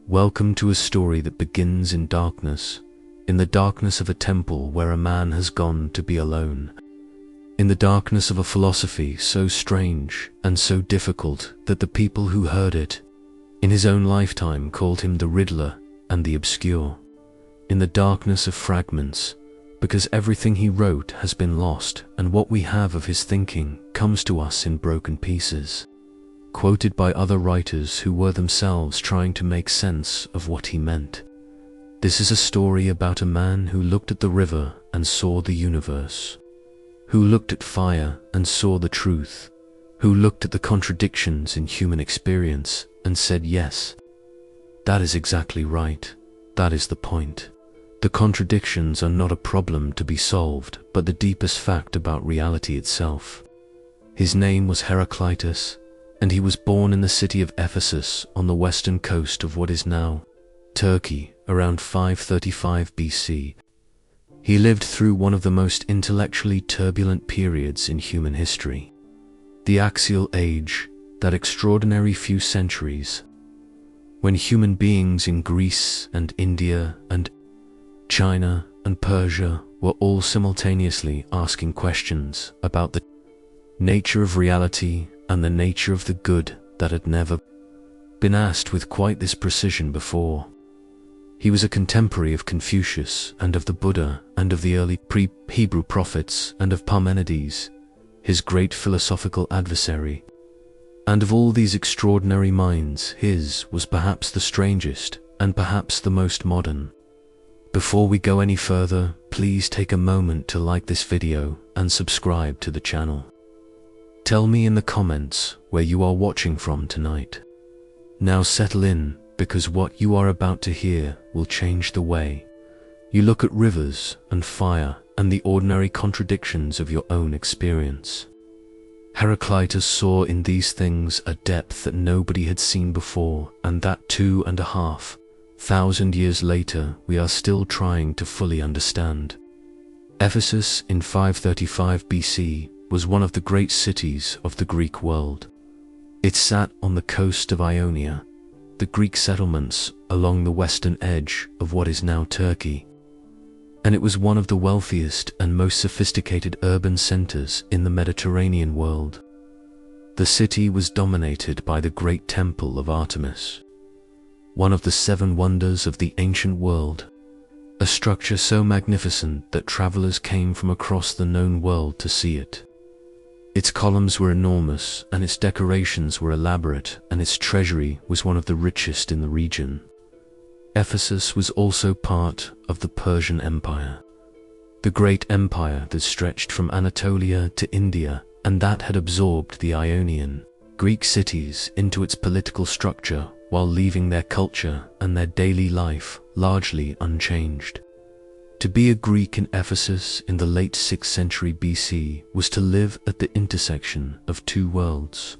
Welcome to a story that begins in the darkness of a temple where a man has gone to be alone. In the darkness of a philosophy so strange and so difficult that the people who heard it in his own lifetime called him the riddler and the obscure. In the darkness of fragments, because everything he wrote has been lost and what we have of his thinking comes to us in broken pieces, quoted by other writers who were themselves trying to make sense of what he meant. This is a story about a man who looked at the river and saw the universe, who looked at fire and saw the truth, who looked at the contradictions in human experience and said, yes, that is exactly right, that is the point. The contradictions are not a problem to be solved, but the deepest fact about reality itself. His name was Heraclitus, and he was born in the city of Ephesus on the western coast of what is now Turkey around 535 BC. He lived through one of the most intellectually turbulent periods in human history. The Axial Age, that extraordinary few centuries, when human beings in Greece and India and China and Persia were all simultaneously asking questions about the nature of reality and the nature of the good that had never been asked with quite this precision before. He was a contemporary of Confucius and of the Buddha and of the early pre-Hebrew prophets and of Parmenides, his great philosophical adversary. And of all these extraordinary minds, his was perhaps the strangest and perhaps the most modern. Before we go any further, please take a moment to like this video and subscribe to the channel. Tell me in the comments where you are watching from tonight. Now settle in, because what you are about to hear will change the way you look at rivers and fire and the ordinary contradictions of your own experience. Heraclitus saw in these things a depth that nobody had seen before, and that 2,500 years later we are still trying to fully understand. Ephesus in 535 BC was one of the great cities of the Greek world. It sat on the coast of Ionia, the Greek settlements along the western edge of what is now Turkey, and it was one of the wealthiest and most sophisticated urban centers in the Mediterranean world. The city was dominated by the great temple of Artemis, one of the 7 wonders of the ancient world, a structure so magnificent that travelers came from across the known world to see it. Its columns were enormous, and its decorations were elaborate, and its treasury was one of the richest in the region. Ephesus was also part of the Persian Empire, the great empire that stretched from Anatolia to India, and that had absorbed the Ionian Greek cities into its political structure while leaving their culture and their daily life largely unchanged. To be a Greek in Ephesus in the late 6th century BC was to live at the intersection of 2 worlds.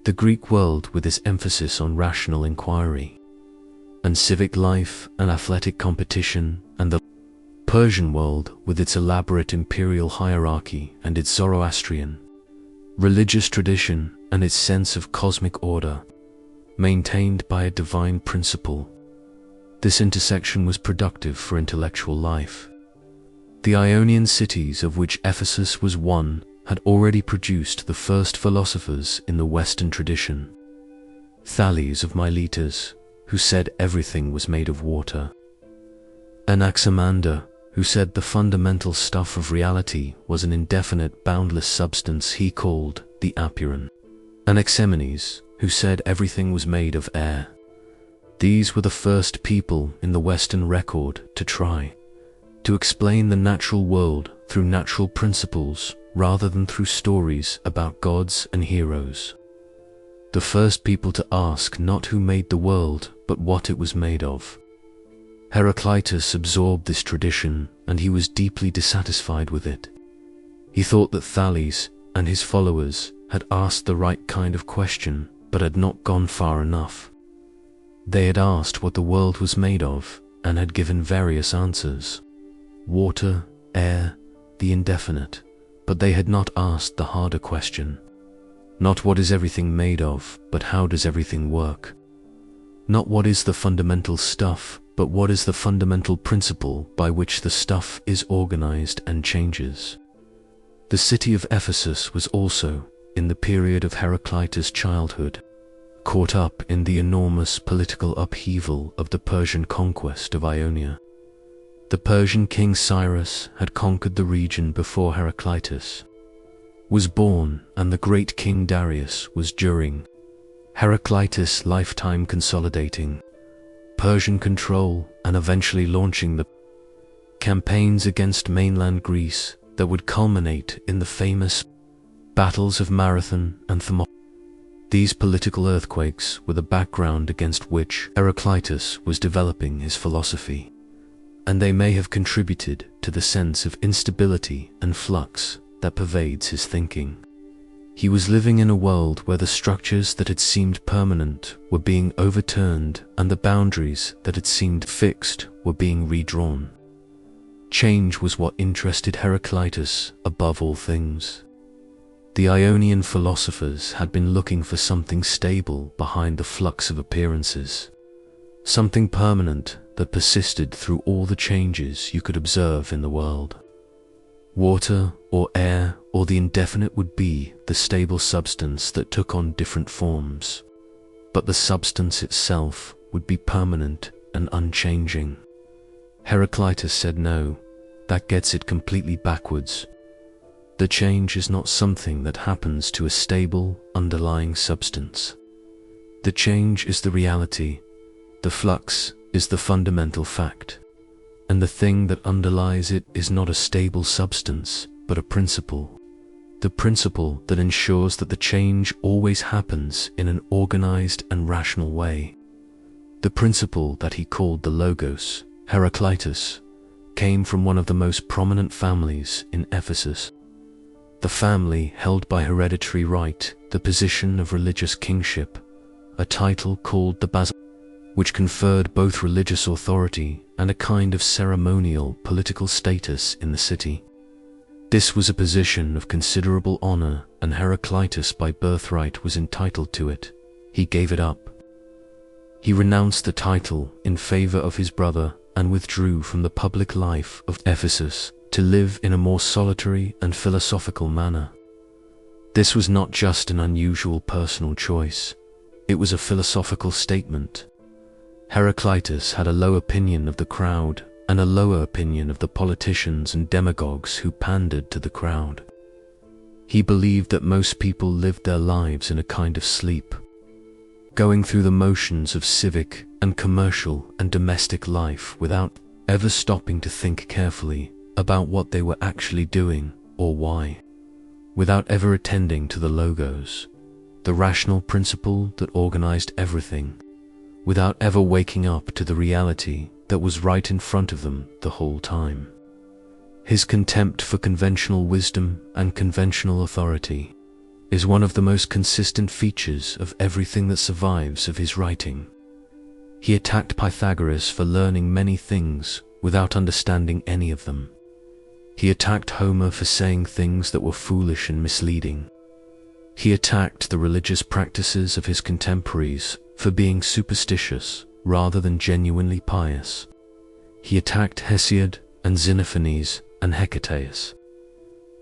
The Greek world with its emphasis on rational inquiry and civic life and athletic competition, and the Persian world with its elaborate imperial hierarchy and its Zoroastrian religious tradition and its sense of cosmic order, maintained by a divine principle. This intersection was productive for intellectual life. The Ionian cities, of which Ephesus was one, had already produced the first philosophers in the Western tradition. Thales of Miletus, who said everything was made of water. Anaximander, who said the fundamental stuff of reality was an indefinite, boundless substance he called the apuron. Anaximenes, who said everything was made of air. These were the first people in the Western record to try to explain the natural world through natural principles rather than through stories about gods and heroes. The first people to ask not who made the world, but what it was made of. Heraclitus absorbed this tradition, and he was deeply dissatisfied with it. He thought that Thales and his followers had asked the right kind of question, but had not gone far enough. They had asked what the world was made of, and had given various answers. Water, air, the indefinite, but they had not asked the harder question. Not what is everything made of, but how does everything work? Not what is the fundamental stuff, but what is the fundamental principle by which the stuff is organized and changes. The city of Ephesus was also, in the period of Heraclitus' childhood, caught up in the enormous political upheaval of the Persian conquest of Ionia. The Persian king Cyrus had conquered the region before Heraclitus was born, and the great king Darius was during Heraclitus' lifetime consolidating Persian control and eventually launching the campaigns against mainland Greece that would culminate in the famous battles of Marathon and Thermopylae. These political earthquakes were the background against which Heraclitus was developing his philosophy, and they may have contributed to the sense of instability and flux that pervades his thinking. He was living in a world where the structures that had seemed permanent were being overturned and the boundaries that had seemed fixed were being redrawn. Change was what interested Heraclitus above all things. The Ionian philosophers had been looking for something stable behind the flux of appearances, something permanent that persisted through all the changes you could observe in the world. Water or air or the indefinite would be the stable substance that took on different forms, but the substance itself would be permanent and unchanging. Heraclitus said no, that gets it completely backwards. The change is not something that happens to a stable, underlying substance. The change is the reality, the flux is the fundamental fact, and the thing that underlies it is not a stable substance, but a principle. The principle that ensures that the change always happens in an organized and rational way. The principle that he called the Logos, Heraclitus, came from one of the most prominent families in Ephesus. The family held by hereditary right the position of religious kingship, a title called the Basileia, which conferred both religious authority and a kind of ceremonial political status in the city. This was a position of considerable honor, and Heraclitus by birthright was entitled to it. He gave it up. He renounced the title in favor of his brother and withdrew from the public life of Ephesus to live in a more solitary and philosophical manner. This was not just an unusual personal choice, it was a philosophical statement. Heraclitus had a low opinion of the crowd and a lower opinion of the politicians and demagogues who pandered to the crowd. He believed that most people lived their lives in a kind of sleep, going through the motions of civic and commercial and domestic life without ever stopping to think carefully about what they were actually doing or why, without ever attending to the logos, the rational principle that organized everything, without ever waking up to the reality that was right in front of them the whole time. His contempt for conventional wisdom and conventional authority is one of the most consistent features of everything that survives of his writing. He attacked Pythagoras for learning many things without understanding any of them. He attacked Homer for saying things that were foolish and misleading. He attacked the religious practices of his contemporaries for being superstitious rather than genuinely pious. He attacked Hesiod and Xenophanes and Hecataeus.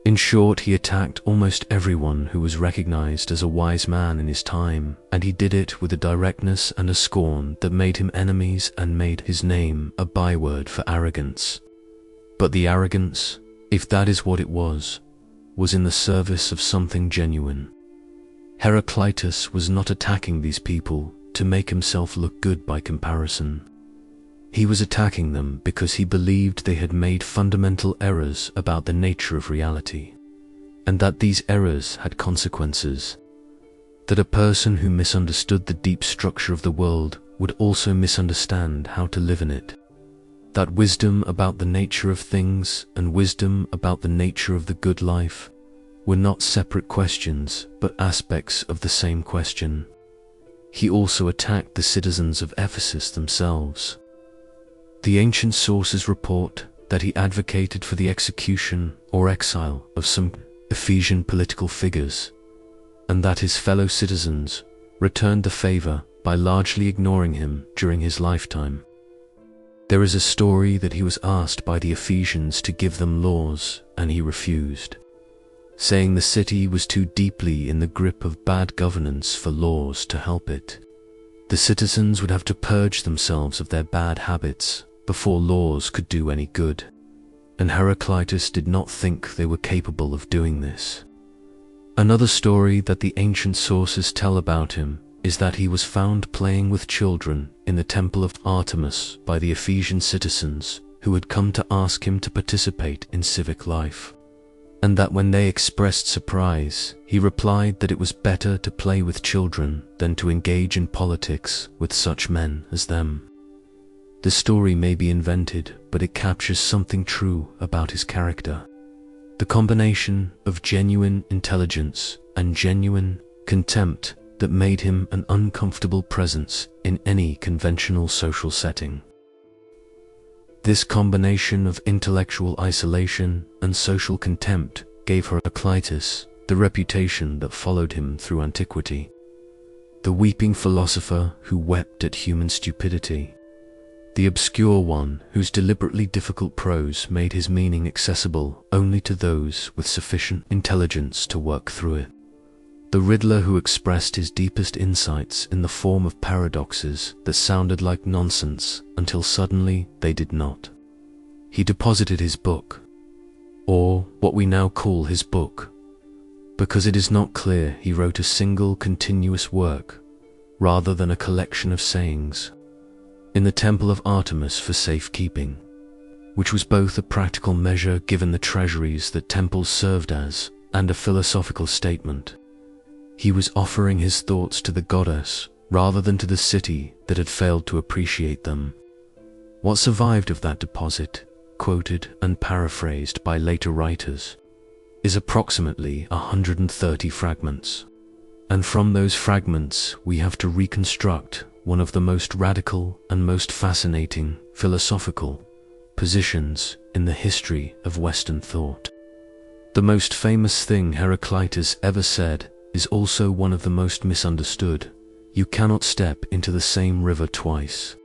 In short, he attacked almost everyone who was recognized as a wise man in his time, and he did it with a directness and a scorn that made him enemies and made his name a byword for arrogance. But the arrogance, if that is what it was in the service of something genuine. Heraclitus was not attacking these people to make himself look good by comparison. He was attacking them because he believed they had made fundamental errors about the nature of reality, and that these errors had consequences, that a person who misunderstood the deep structure of the world would also misunderstand how to live in it, that wisdom about the nature of things and wisdom about the nature of the good life were not separate questions but aspects of the same question. He also attacked the citizens of Ephesus themselves. The ancient sources report that he advocated for the execution or exile of some Ephesian political figures, and that his fellow citizens returned the favor by largely ignoring him during his lifetime. There is a story that he was asked by the Ephesians to give them laws, and he refused, saying the city was too deeply in the grip of bad governance for laws to help it. The citizens would have to purge themselves of their bad habits before laws could do any good, and Heraclitus did not think they were capable of doing this. Another story that the ancient sources tell about him is that he was found playing with children in the temple of Artemis by the Ephesian citizens who had come to ask him to participate in civic life, and that when they expressed surprise, he replied that it was better to play with children than to engage in politics with such men as them. The story may be invented, but it captures something true about his character. The combination of genuine intelligence and genuine contempt that made him an uncomfortable presence in any conventional social setting. This combination of intellectual isolation and social contempt gave Heraclitus the reputation that followed him through antiquity. The weeping philosopher who wept at human stupidity. The obscure one whose deliberately difficult prose made his meaning accessible only to those with sufficient intelligence to work through it. The riddler who expressed his deepest insights in the form of paradoxes that sounded like nonsense until suddenly they did not. He deposited his book, or what we now call his book, because it is not clear he wrote a single continuous work rather than a collection of sayings, in the temple of Artemis for safekeeping, which was both a practical measure given the treasuries that temples served as and a philosophical statement. He was offering his thoughts to the goddess rather than to the city that had failed to appreciate them. What survived of that deposit, quoted and paraphrased by later writers, is approximately 130 fragments. And from those fragments we have to reconstruct one of the most radical and most fascinating philosophical positions in the history of Western thought. The most famous thing Heraclitus ever said is also one of the most misunderstood. You cannot step into the same river twice.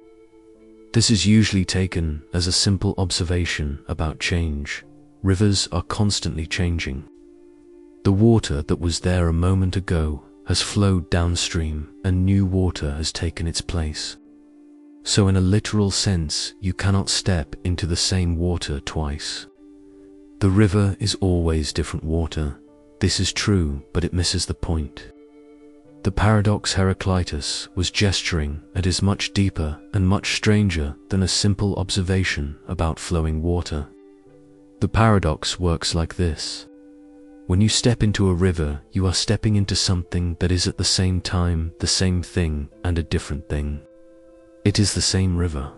This is usually taken as a simple observation about change. Rivers are constantly changing. The water that was there a moment ago has flowed downstream and new water has taken its place. So in a literal sense, you cannot step into the same water twice. The river is always different water. This is true, but it misses the point. The paradox Heraclitus was gesturing at is much deeper and much stranger than a simple observation about flowing water. The paradox works like this. When you step into a river, you are stepping into something that is at the same time the same thing and a different thing. It is the same river.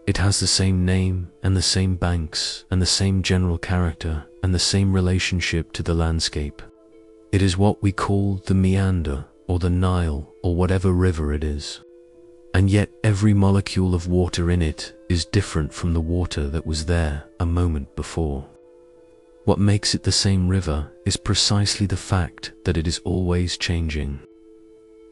It has the same name and the same banks and the same general character and the same relationship to the landscape. It is what we call the meander or the Nile or whatever river it is. And yet every molecule of water in it is different from the water that was there a moment before. What makes it the same river is precisely the fact that it is always changing.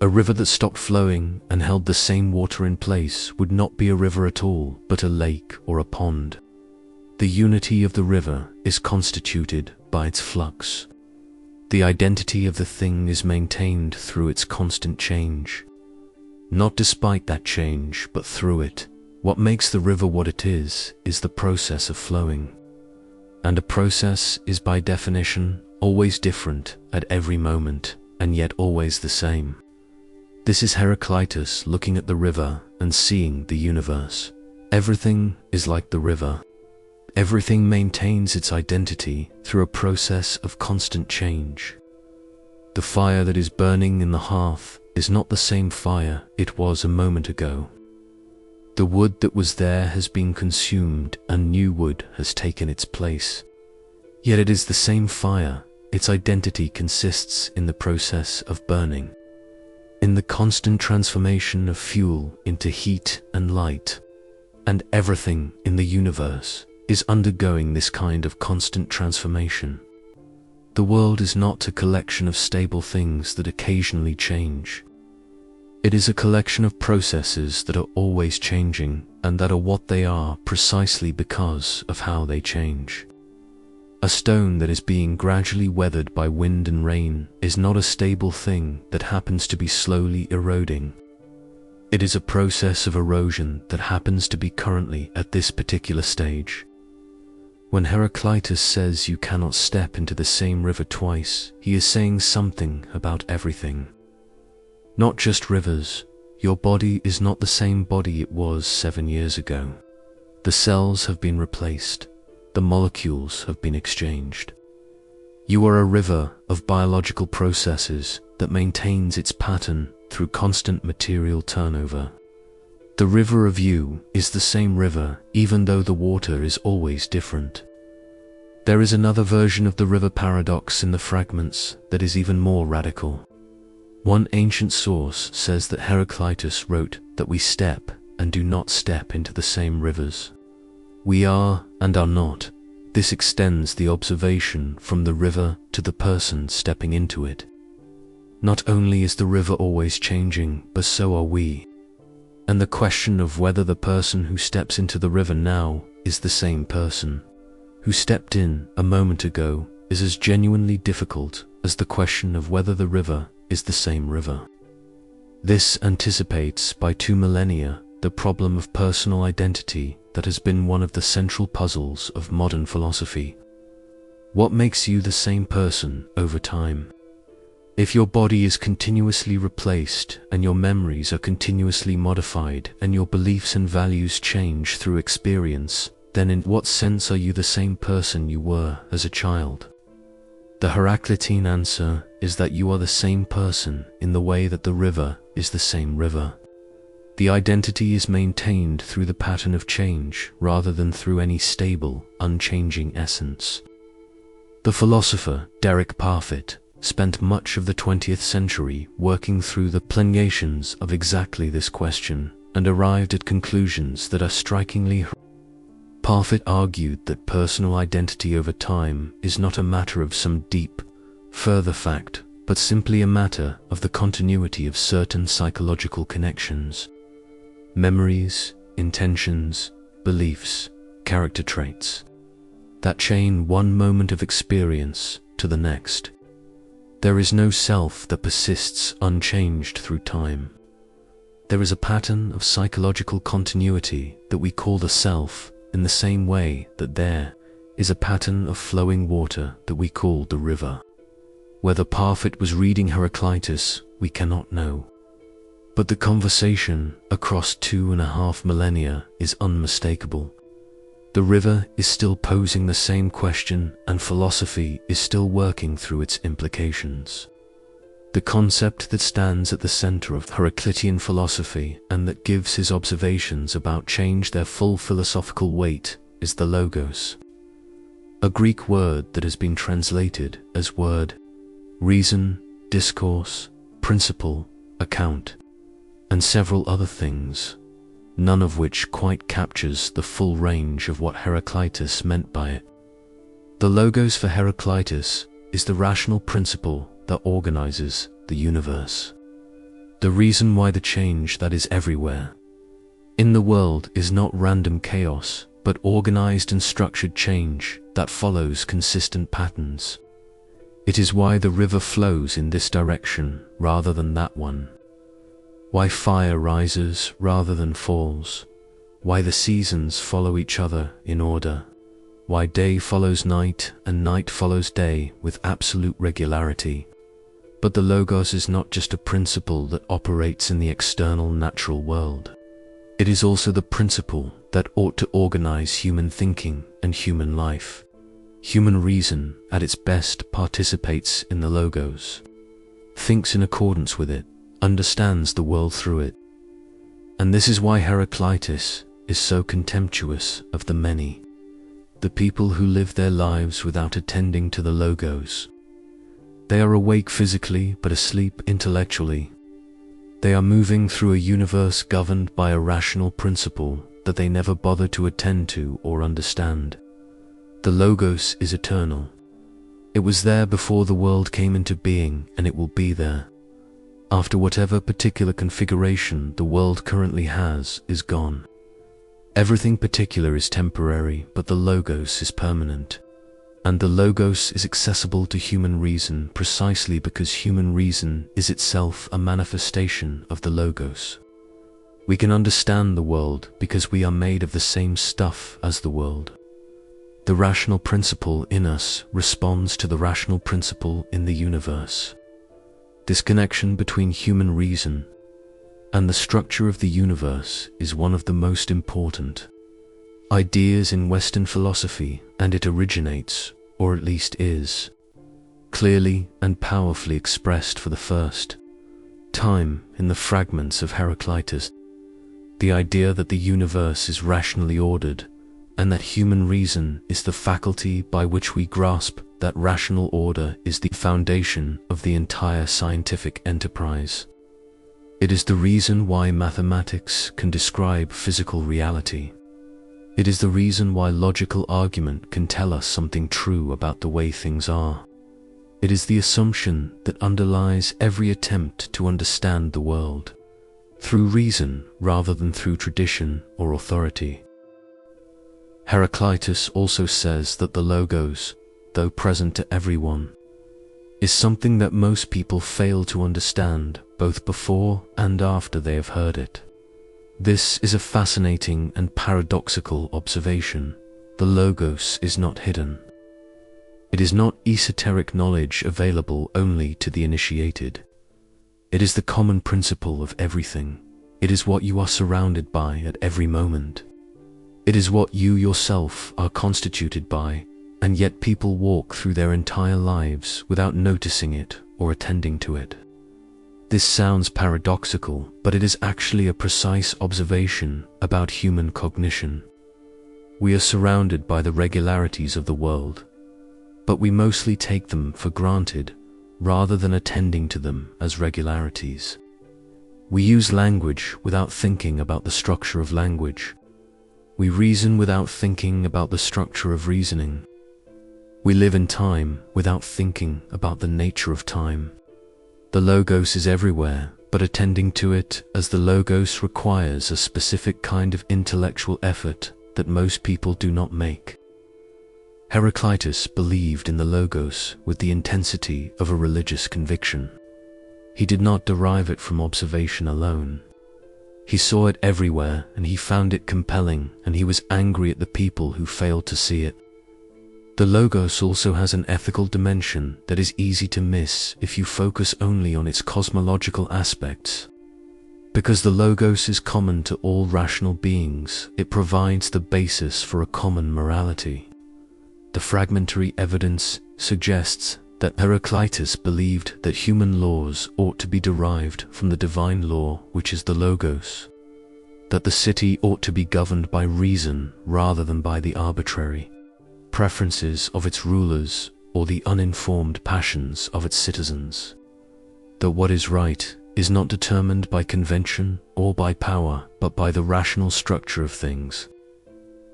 A river that stopped flowing and held the same water in place would not be a river at all, but a lake or a pond. The unity of the river is constituted by its flux. The identity of the thing is maintained through its constant change. Not despite that change, but through it. What makes the river what it is the process of flowing. And a process is by definition always different at every moment, and yet always the same. This is Heraclitus looking at the river and seeing the universe. Everything is like the river. Everything maintains its identity through a process of constant change. The fire that is burning in the hearth is not the same fire it was a moment ago. The wood that was there has been consumed and new wood has taken its place. Yet it is the same fire. Its identity consists in the process of burning, in the constant transformation of fuel into heat and light. And everything in the universe is undergoing this kind of constant transformation. The world is not a collection of stable things that occasionally change. It is a collection of processes that are always changing, and that are what they are precisely because of how they change. A stone that is being gradually weathered by wind and rain is not a stable thing that happens to be slowly eroding. It is a process of erosion that happens to be currently at this particular stage. When Heraclitus says you cannot step into the same river twice, he is saying something about everything. Not just rivers. Your body is not the same body it was 7 years ago. The cells have been replaced. The molecules have been exchanged. You are a river of biological processes that maintains its pattern through constant material turnover. The river of you is the same river even though the water is always different. There is another version of the river paradox in the fragments that is even more radical. One ancient source says that Heraclitus wrote that we step and do not step into the same rivers. We are and are not. This extends the observation from the river to the person stepping into it. Not only is the river always changing, but so are we. And the question of whether the person who steps into the river now is the same person who stepped in a moment ago is as genuinely difficult as the question of whether the river is the same river. This anticipates by 2 millennia the problem of personal identity that has been one of the central puzzles of modern philosophy. What makes you the same person over time? If your body is continuously replaced and your memories are continuously modified and your beliefs and values change through experience, then in what sense are you the same person you were as a child? The Heraclitean answer is that you are the same person in the way that the river is the same river. The identity is maintained through the pattern of change rather than through any stable, unchanging essence. The philosopher Derek Parfit spent much of the 20th century working through the plenations of exactly this question and arrived at conclusions that are strikingly. Parfit argued that personal identity over time is not a matter of some deep, further fact, but simply a matter of the continuity of certain psychological connections. Memories, intentions, beliefs, character traits that chain one moment of experience to the next. There is no self that persists unchanged through time. There is a pattern of psychological continuity that we call the self, in the same way that there is a pattern of flowing water that we call the river. Whether Parfit was reading Heraclitus, we cannot know. But the conversation across 2.5 millennia is unmistakable. The river is still posing the same question, and philosophy is still working through its implications. The concept that stands at the center of Heraclitean philosophy and that gives his observations about change their full philosophical weight is the logos, a Greek word that has been translated as word, reason, discourse, principle, account, and several other things, none of which quite captures the full range of what Heraclitus meant by it. The logos for Heraclitus is the rational principle that organizes the universe. The reason why the change that is everywhere in the world is not random chaos, but organized and structured change that follows consistent patterns. It is why the river flows in this direction rather than that one. Why fire rises rather than falls. Why the seasons follow each other in order. Why day follows night and night follows day with absolute regularity. But the logos is not just a principle that operates in the external natural world. It is also the principle that ought to organize human thinking and human life. Human reason, at its best, participates in the logos, thinks in accordance with it, understands the world through it. And this is why Heraclitus is so contemptuous of the many, the people who live their lives without attending to the logos. They are awake physically but asleep intellectually. They are moving through a universe governed by a rational principle that they never bother to attend to or understand. The logos is eternal. It was there before the world came into being, and it will be there. after whatever particular configuration the world currently has is gone. Everything particular is temporary, but the Logos is permanent. And the Logos is accessible to human reason precisely because human reason is itself a manifestation of the Logos. We can understand the world because we are made of the same stuff as the world. The rational principle in us responds to the rational principle in the universe. This connection between human reason and the structure of the universe is one of the most important ideas in Western philosophy, and it originates, or at least is, clearly and powerfully expressed for the first time in the fragments of Heraclitus. The idea that the universe is rationally ordered, and that human reason is the faculty by which we grasp that rational order is the foundation of the entire scientific enterprise. It is the reason why mathematics can describe physical reality. It is the reason why logical argument can tell us something true about the way things are. It is the assumption that underlies every attempt to understand the world, through reason rather than through tradition or authority. Heraclitus also says that the Logos, though present to everyone, is something that most people fail to understand both before and after they have heard it. This is a fascinating and paradoxical observation. The Logos is not hidden. It is not esoteric knowledge available only to the initiated. It is the common principle of everything. It is what you are surrounded by at every moment. It is what you yourself are constituted by, and yet people walk through their entire lives without noticing it or attending to it. This sounds paradoxical, but it is actually a precise observation about human cognition. We are surrounded by the regularities of the world, but we mostly take them for granted rather than attending to them as regularities. We use language without thinking about the structure of language. We reason without thinking about the structure of reasoning. We live in time without thinking about the nature of time. The Logos is everywhere, but attending to it as the Logos requires a specific kind of intellectual effort that most people do not make. Heraclitus believed in the Logos with the intensity of a religious conviction. He did not derive it from observation alone. He saw it everywhere, and he found it compelling, and he was angry at the people who failed to see it. The Logos also has an ethical dimension that is easy to miss if you focus only on its cosmological aspects. Because the Logos is common to all rational beings, it provides the basis for a common morality. The fragmentary evidence suggests that Heraclitus believed that human laws ought to be derived from the divine law, which is the Logos, that the city ought to be governed by reason rather than by the arbitrary preferences of its rulers or the uninformed passions of its citizens, that what is right is not determined by convention or by power, but by the rational structure of things.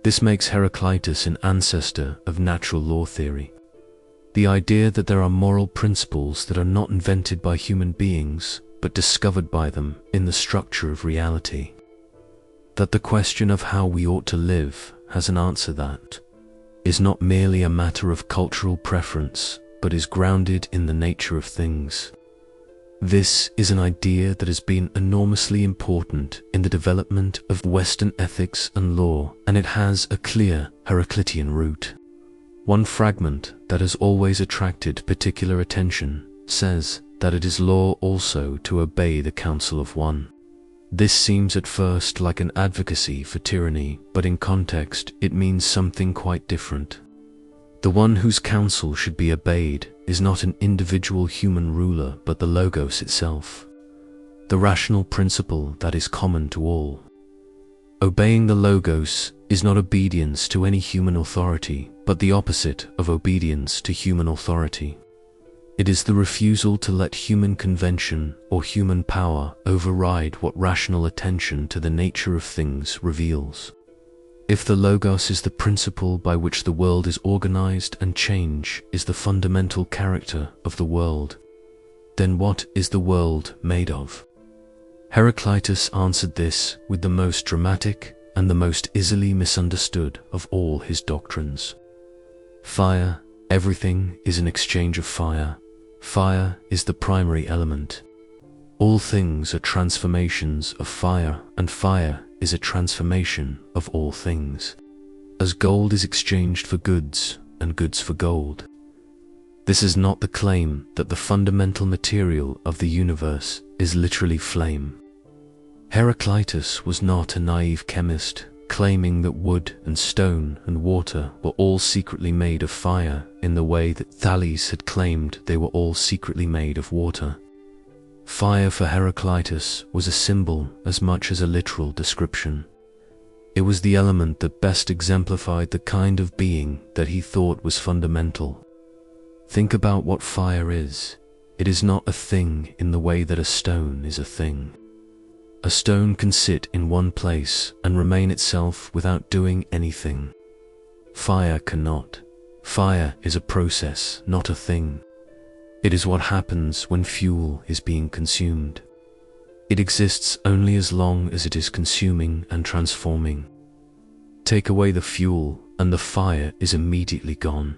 This makes Heraclitus an ancestor of natural law theory. The idea that there are moral principles that are not invented by human beings, but discovered by them in the structure of reality. That the question of how we ought to live has an answer that is not merely a matter of cultural preference, but is grounded in the nature of things. This is an idea that has been enormously important in the development of Western ethics and law, and it has a clear Heraclitean root. One fragment that has always attracted particular attention says that it is law also to obey the counsel of one. This seems at first like an advocacy for tyranny, but in context it means something quite different. The one whose counsel should be obeyed is not an individual human ruler, but the Logos itself, the rational principle that is common to all. Obeying the Logos is not obedience to any human authority, but the opposite of obedience to human authority. It is the refusal to let human convention or human power override what rational attention to the nature of things reveals. If the Logos is the principle by which the world is organized and change is the fundamental character of the world, then what is the world made of? Heraclitus answered this with the most dramatic and the most easily misunderstood of all his doctrines. Fire, everything is an exchange of fire. Fire is the primary element. All things are transformations of fire, and fire is a transformation of all things. As gold is exchanged for goods, and goods for gold. This is not the claim that the fundamental material of the universe is literally flame. Heraclitus was not a naive chemist claiming that wood and stone and water were all secretly made of fire in the way that Thales had claimed they were all secretly made of water. Fire for Heraclitus was a symbol as much as a literal description. It was the element that best exemplified the kind of being that he thought was fundamental. Think about what fire is. It is not a thing in the way that a stone is a thing. A stone can sit in one place and remain itself without doing anything. Fire cannot. Fire is a process, not a thing. It is what happens when fuel is being consumed. It exists only as long as it is consuming and transforming. Take away the fuel and the fire is immediately gone.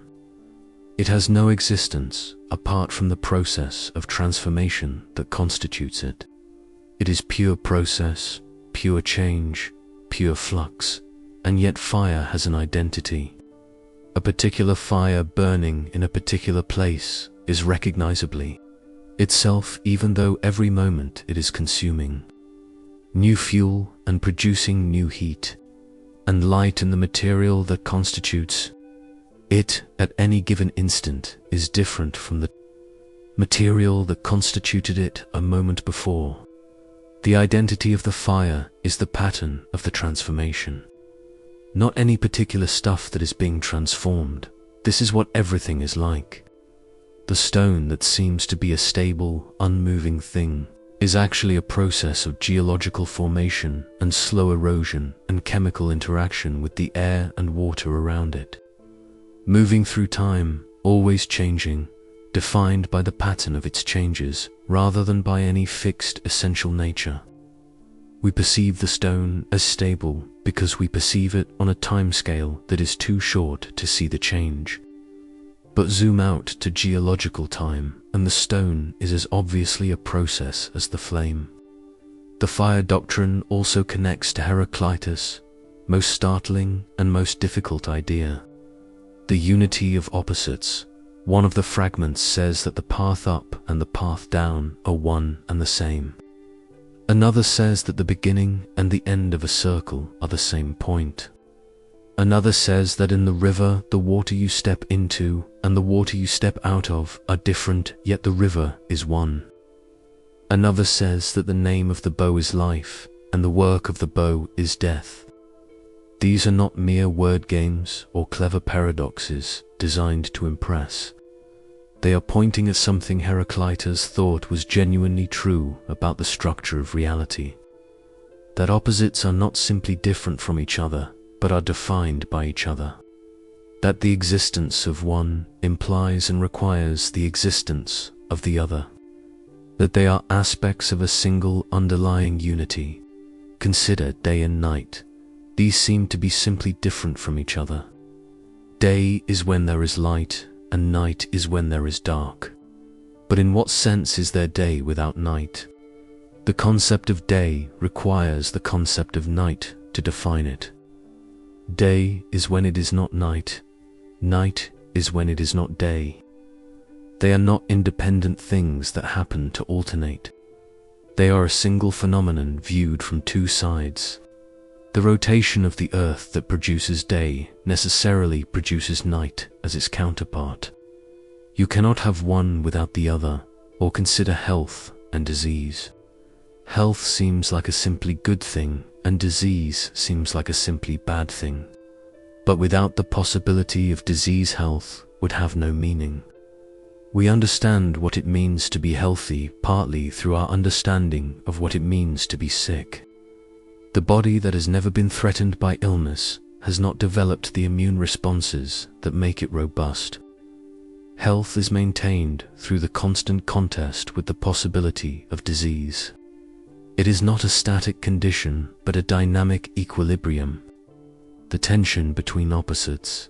It has no existence apart from the process of transformation that constitutes it. It is pure process, pure change, pure flux, and yet fire has an identity. A particular fire burning in a particular place is recognizably itself, even though every moment it is consuming new fuel and producing new heat and light, in the material that constitutes it at any given instant is different from the material that constituted it a moment before. The identity of the fire is the pattern of the transformation, not any particular stuff that is being transformed. This is what everything is like. The stone that seems to be a stable, unmoving thing is actually a process of geological formation and slow erosion and chemical interaction with the air and water around it. Moving through time, always changing, defined by the pattern of its changes rather than by any fixed essential nature. We perceive the stone as stable because we perceive it on a time scale that is too short to see the change. But zoom out to geological time, and the stone is as obviously a process as the flame. The fire doctrine also connects to Heraclitus' most startling and most difficult idea, the unity of opposites. One of the fragments says that the path up and the path down are one and the same. Another says that the beginning and the end of a circle are the same point. Another says that in the river, the water you step into and the water you step out of are different, yet the river is one. Another says that the name of the bow is life and the work of the bow is death. These are not mere word games or clever paradoxes designed to impress. They are pointing at something Heraclitus thought was genuinely true about the structure of reality. That opposites are not simply different from each other, but are defined by each other. That the existence of one implies and requires the existence of the other. That they are aspects of a single underlying unity. Consider day and night. These seem to be simply different from each other. Day is when there is light, and night is when there is dark. But in what sense is there day without night? The concept of day requires the concept of night to define it. Day is when it is not night. Night is when it is not day. They are not independent things that happen to alternate. They are a single phenomenon viewed from two sides. The rotation of the earth that produces day necessarily produces night as its counterpart. You cannot have one without the other, or consider health and disease. Health seems like a simply good thing, and disease seems like a simply bad thing. But without the possibility of disease, health would have no meaning. We understand what it means to be healthy partly through our understanding of what it means to be sick. The body that has never been threatened by illness has not developed the immune responses that make it robust. Health is maintained through the constant contest with the possibility of disease. It is not a static condition, but a dynamic equilibrium. The tension between opposites,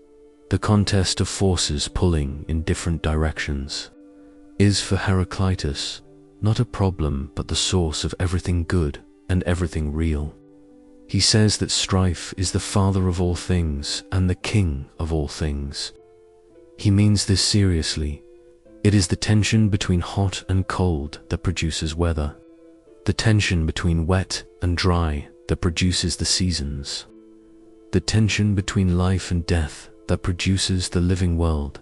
the contest of forces pulling in different directions, is for Heraclitus not a problem but the source of everything good and everything real. He says that strife is the father of all things and the king of all things. He means this seriously. It is the tension between hot and cold that produces weather, the tension between wet and dry that produces the seasons, the tension between life and death that produces the living world.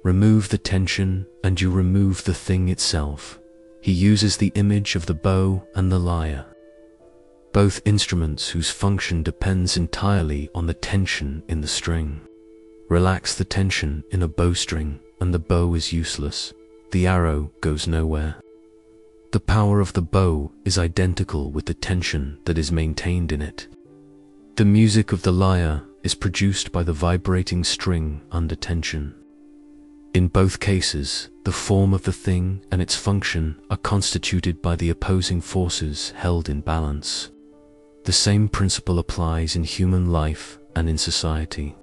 Remove the tension and you remove the thing itself. He uses the image of the bow and the lyre, both instruments whose function depends entirely on the tension in the string. Relax the tension in a bowstring and the bow is useless. The arrow goes nowhere. The power of the bow is identical with the tension that is maintained in it. The music of the lyre is produced by the vibrating string under tension. In both cases, the form of the thing and its function are constituted by the opposing forces held in balance. The same principle applies in human life and in society.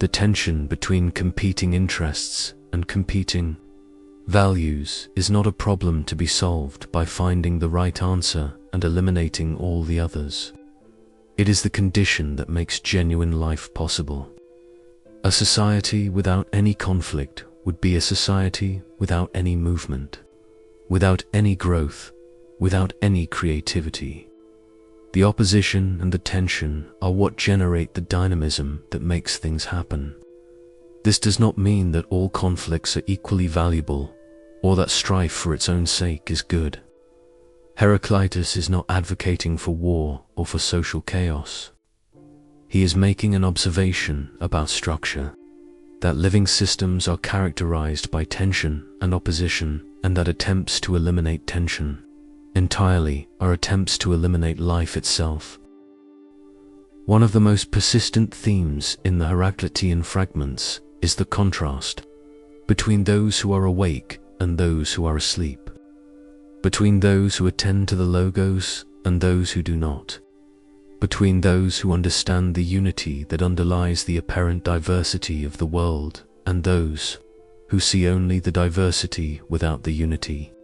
The tension between competing interests and competing values is not a problem to be solved by finding the right answer and eliminating all the others. It is the condition that makes genuine life possible. A society without any conflict would be a society without any movement, without any growth, without any creativity. The opposition and the tension are what generate the dynamism that makes things happen. This does not mean that all conflicts are equally valuable or that strife for its own sake is good. Heraclitus is not advocating for war or for social chaos. He is making an observation about structure, that living systems are characterized by tension and opposition, and that attempts to eliminate tension entirely are attempts to eliminate life itself. One of the most persistent themes in the Heraclitean fragments is the contrast between those who are awake and those who are asleep, between those who attend to the logos and those who do not, between those who understand the unity that underlies the apparent diversity of the world and those who see only the diversity without the unity.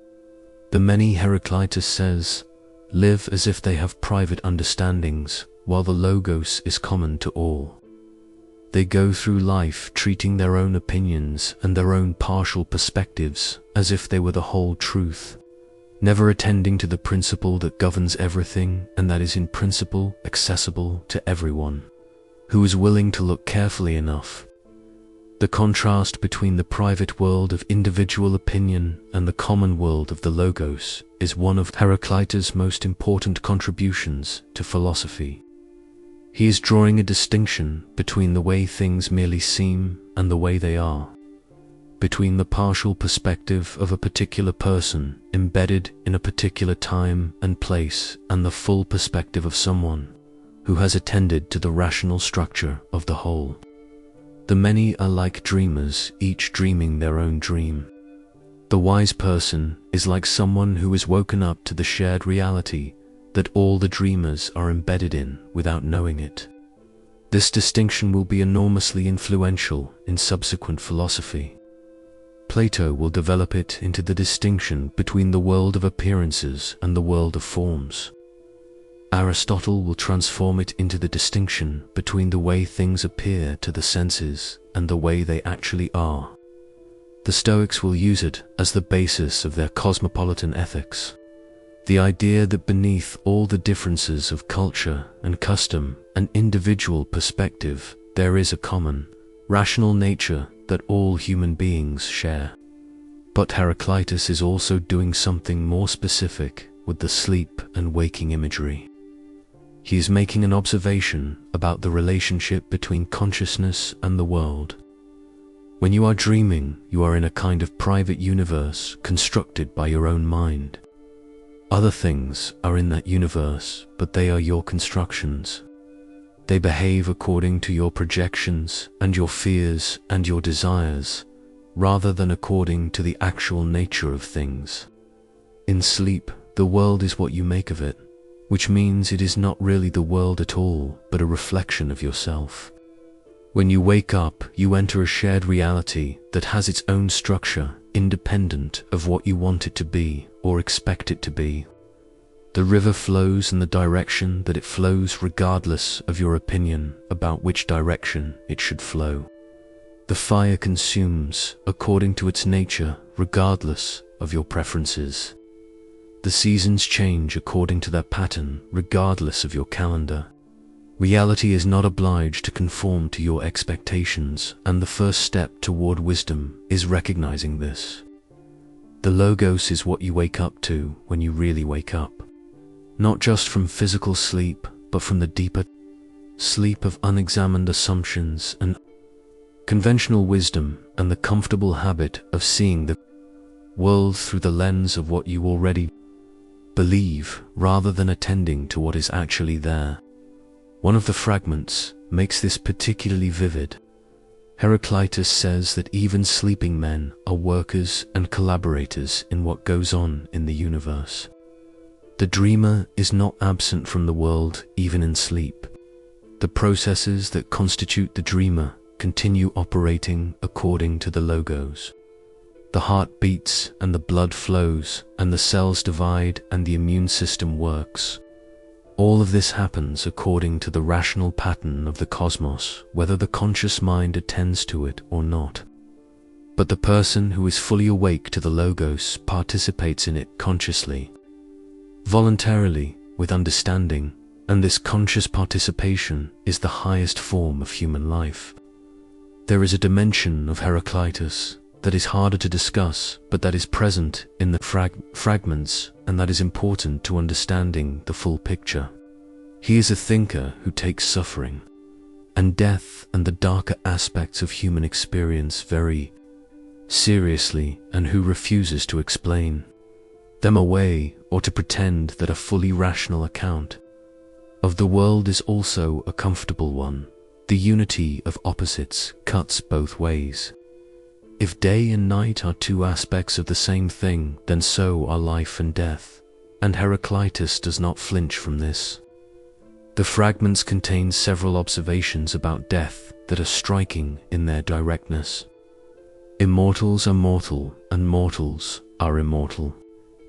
The many, Heraclitus says, live as if they have private understandings, while the logos is common to all. They go through life treating their own opinions and their own partial perspectives as if they were the whole truth, never attending to the principle that governs everything and that is in principle accessible to everyone, who is willing to look carefully enough. The contrast between the private world of individual opinion and the common world of the logos is one of Heraclitus' most important contributions to philosophy. He is drawing a distinction between the way things merely seem and the way they are, between the partial perspective of a particular person embedded in a particular time and place and the full perspective of someone who has attended to the rational structure of the whole. The many are like dreamers, each dreaming their own dream. The wise person is like someone who is woken up to the shared reality that all the dreamers are embedded in without knowing it. This distinction will be enormously influential in subsequent philosophy. Plato will develop it into the distinction between the world of appearances and the world of forms. Aristotle will transform it into the distinction between the way things appear to the senses and the way they actually are. The Stoics will use it as the basis of their cosmopolitan ethics. The idea that beneath all the differences of culture and custom and individual perspective, there is a common, rational nature that all human beings share. But Heraclitus is also doing something more specific with the sleep and waking imagery. He is making an observation about the relationship between consciousness and the world. When you are dreaming, you are in a kind of private universe constructed by your own mind. Other things are in that universe, but they are your constructions. They behave according to your projections and your fears and your desires, rather than according to the actual nature of things. In sleep, the world is what you make of it, which means it is not really the world at all, but a reflection of yourself. When you wake up, you enter a shared reality that has its own structure, independent of what you want it to be or expect it to be. The river flows in the direction that it flows regardless of your opinion about which direction it should flow. The fire consumes according to its nature regardless of your preferences. The seasons change according to their pattern regardless of your calendar. Reality is not obliged to conform to your expectations, and the first step toward wisdom is recognizing this. The logos is what you wake up to when you really wake up. Not just from physical sleep, but from the deeper sleep of unexamined assumptions and conventional wisdom and the comfortable habit of seeing the world through the lens of what you already believe rather than attending to what is actually there. One of the fragments makes this particularly vivid. Heraclitus says that even sleeping men are workers and collaborators in what goes on in the universe. The dreamer is not absent from the world even in sleep. The processes that constitute the dreamer continue operating according to the logos. The heart beats and the blood flows and the cells divide and the immune system works. All of this happens according to the rational pattern of the cosmos, whether the conscious mind attends to it or not. But the person who is fully awake to the logos participates in it consciously, voluntarily, with understanding, and this conscious participation is the highest form of human life. There is a dimension of Heraclitus that is harder to discuss, but that is present in the fragments, and that is important to understanding the full picture. He is a thinker who takes suffering and death and the darker aspects of human experience very seriously, and who refuses to explain them away or to pretend that a fully rational account of the world is also a comfortable one. The unity of opposites cuts both ways. If day and night are two aspects of the same thing, then so are life and death, and Heraclitus does not flinch from this. The fragments contain several observations about death that are striking in their directness. Immortals are mortal, and mortals are immortal,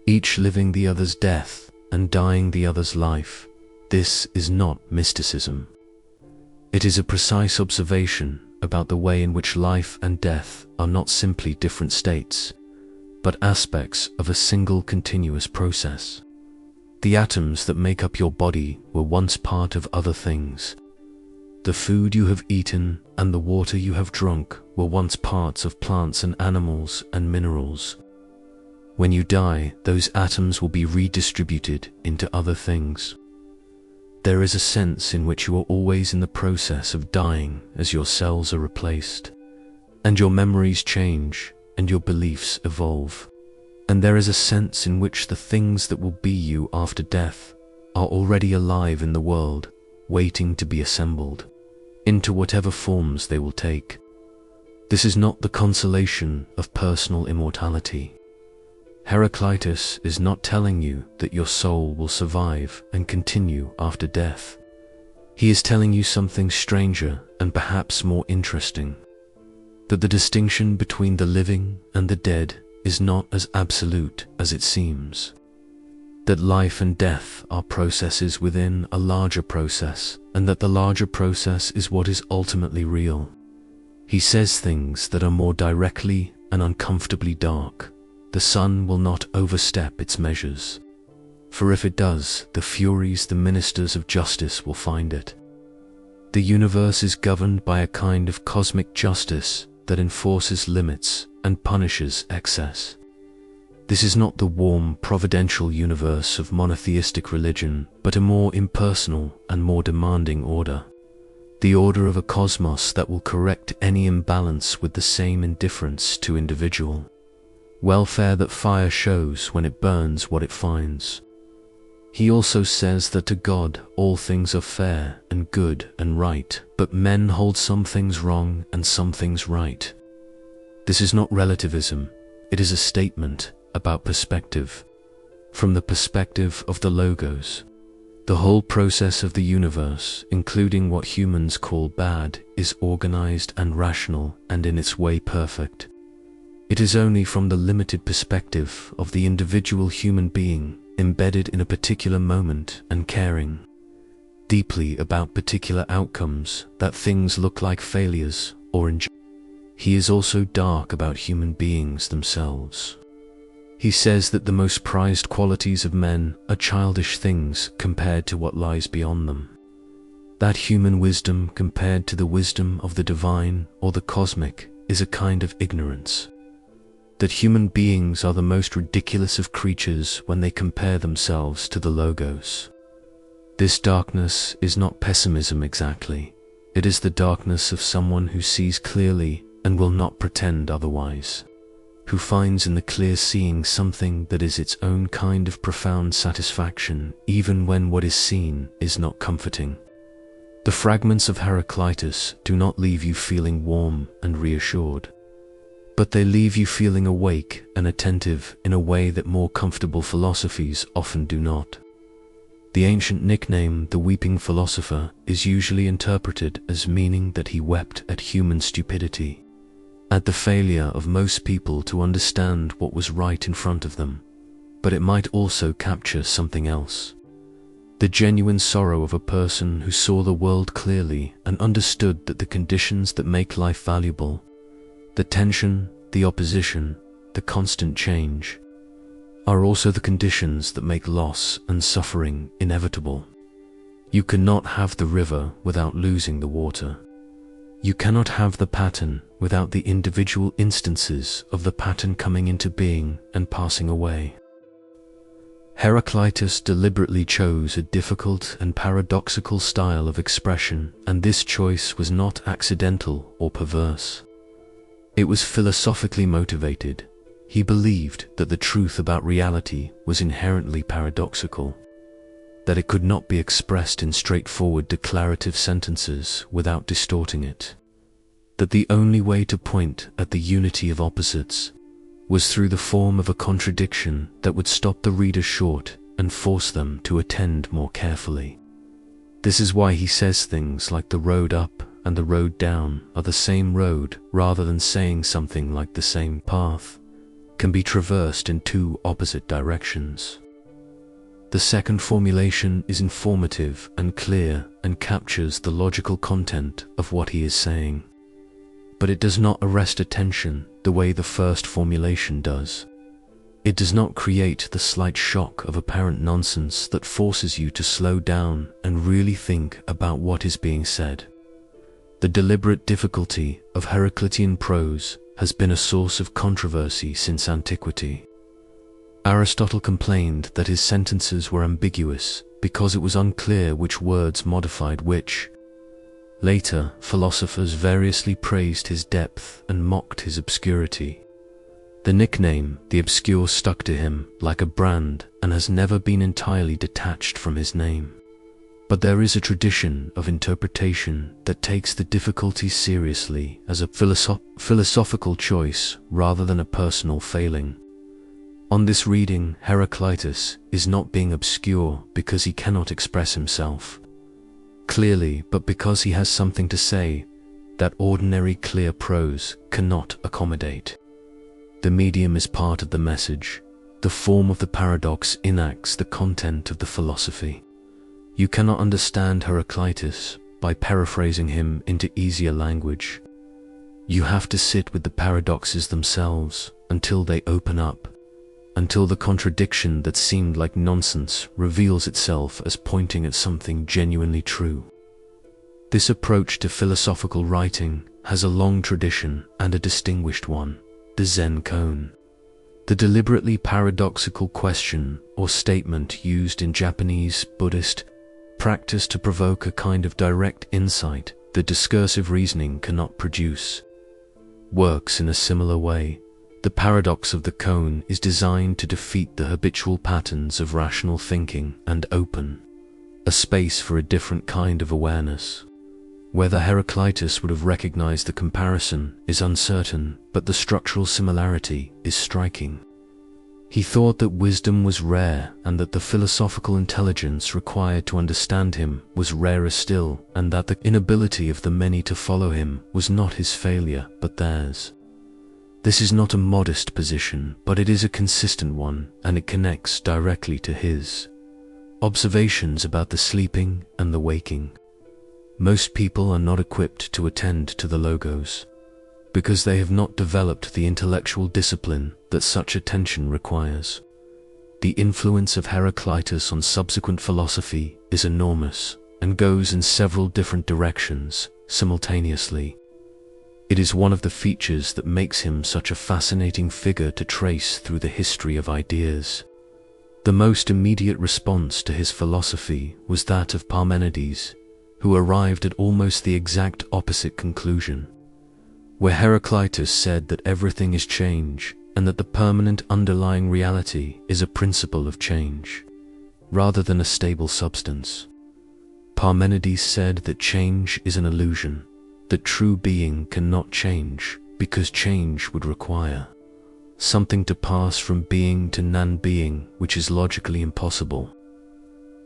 each living the other's death and dying the other's life. This is not mysticism. It is a precise observation about the way in which life and death are not simply different states, but aspects of a single continuous process. The atoms that make up your body were once part of other things. The food you have eaten and the water you have drunk were once parts of plants and animals and minerals. When you die, those atoms will be redistributed into other things. There is a sense in which you are always in the process of dying as your cells are replaced, and your memories change, and your beliefs evolve. And there is a sense in which the things that will be you after death are already alive in the world, waiting to be assembled, into whatever forms they will take. This is not the consolation of personal immortality. Heraclitus is not telling you that your soul will survive and continue after death. He is telling you something stranger and perhaps more interesting, that the distinction between the living and the dead is not as absolute as it seems, that life and death are processes within a larger process, and that the larger process is what is ultimately real. He says things that are more directly and uncomfortably dark. The sun will not overstep its measures, for if it does, the Furies, the ministers of justice, will find it. The universe is governed by a kind of cosmic justice that enforces limits and punishes excess. This is not the warm, providential universe of monotheistic religion, but a more impersonal and more demanding order. The order of a cosmos that will correct any imbalance with the same indifference to individual welfare that fire shows when it burns what it finds. He also says that to God all things are fair and good and right, but men hold some things wrong and some things right. This is not relativism, it is a statement about perspective. From the perspective of the Logos, the whole process of the universe, including what humans call bad, is organized and rational and in its way perfect. It is only from the limited perspective of the individual human being, embedded in a particular moment and caring deeply about particular outcomes, that things look like failures or injustice. He is also dark about human beings themselves. He says that the most prized qualities of men are childish things compared to what lies beyond them. That human wisdom compared to the wisdom of the divine or the cosmic is a kind of ignorance. That human beings are the most ridiculous of creatures when they compare themselves to the Logos. This darkness is not pessimism exactly. It is the darkness of someone who sees clearly and will not pretend otherwise, who finds in the clear seeing something that is its own kind of profound satisfaction, even when what is seen is not comforting. The fragments of Heraclitus do not leave you feeling warm and reassured, but they leave you feeling awake and attentive in a way that more comfortable philosophies often do not. The ancient nickname, the weeping philosopher, is usually interpreted as meaning that he wept at human stupidity, at the failure of most people to understand what was right in front of them, but it might also capture something else. The genuine sorrow of a person who saw the world clearly and understood that the conditions that make life valuable, the tension, the opposition, the constant change, are also the conditions that make loss and suffering inevitable. You cannot have the river without losing the water. You cannot have the pattern without the individual instances of the pattern coming into being and passing away. Heraclitus deliberately chose a difficult and paradoxical style of expression, and this choice was not accidental or perverse. It was philosophically motivated. He believed that the truth about reality was inherently paradoxical, that it could not be expressed in straightforward declarative sentences without distorting it, that the only way to point at the unity of opposites was through the form of a contradiction that would stop the reader short and force them to attend more carefully. This is why he says things like the road up and the road down are the same road, rather than saying something like the same path can be traversed in two opposite directions. The second formulation is informative and clear and captures the logical content of what he is saying, but it does not arrest attention the way the first formulation does. It does not create the slight shock of apparent nonsense that forces you to slow down and really think about what is being said. The deliberate difficulty of Heraclitean prose has been a source of controversy since antiquity. Aristotle complained that his sentences were ambiguous because it was unclear which words modified which. Later, philosophers variously praised his depth and mocked his obscurity. The nickname, the obscure, stuck to him like a brand and has never been entirely detached from his name. But there is a tradition of interpretation that takes the difficulty seriously as a philosophical choice rather than a personal failing. On this reading, Heraclitus is not being obscure because he cannot express himself clearly, but because he has something to say that ordinary clear prose cannot accommodate. The medium is part of the message. The form of the paradox enacts the content of the philosophy. You cannot understand Heraclitus by paraphrasing him into easier language. You have to sit with the paradoxes themselves until they open up, until the contradiction that seemed like nonsense reveals itself as pointing at something genuinely true. This approach to philosophical writing has a long tradition and a distinguished one, the Zen koan. The deliberately paradoxical question or statement used in Japanese Buddhist practice to provoke a kind of direct insight that discursive reasoning cannot produce works in a similar way. The paradox of the koan is designed to defeat the habitual patterns of rational thinking and open a space for a different kind of awareness. Whether Heraclitus would have recognized the comparison is uncertain, but the structural similarity is striking. He thought that wisdom was rare and that the philosophical intelligence required to understand him was rarer still, and that the inability of the many to follow him was not his failure but theirs. This is not a modest position, but it is a consistent one, and it connects directly to his observations about the sleeping and the waking. Most people are not equipped to attend to the logos, because they have not developed the intellectual discipline that such attention requires. The influence of Heraclitus on subsequent philosophy is enormous and goes in several different directions simultaneously. It is one of the features that makes him such a fascinating figure to trace through the history of ideas. The most immediate response to his philosophy was that of Parmenides, who arrived at almost the exact opposite conclusion. Where Heraclitus said that everything is change and that the permanent underlying reality is a principle of change, rather than a stable substance, Parmenides said that change is an illusion, that true being cannot change because change would require something to pass from being to non-being, which is logically impossible.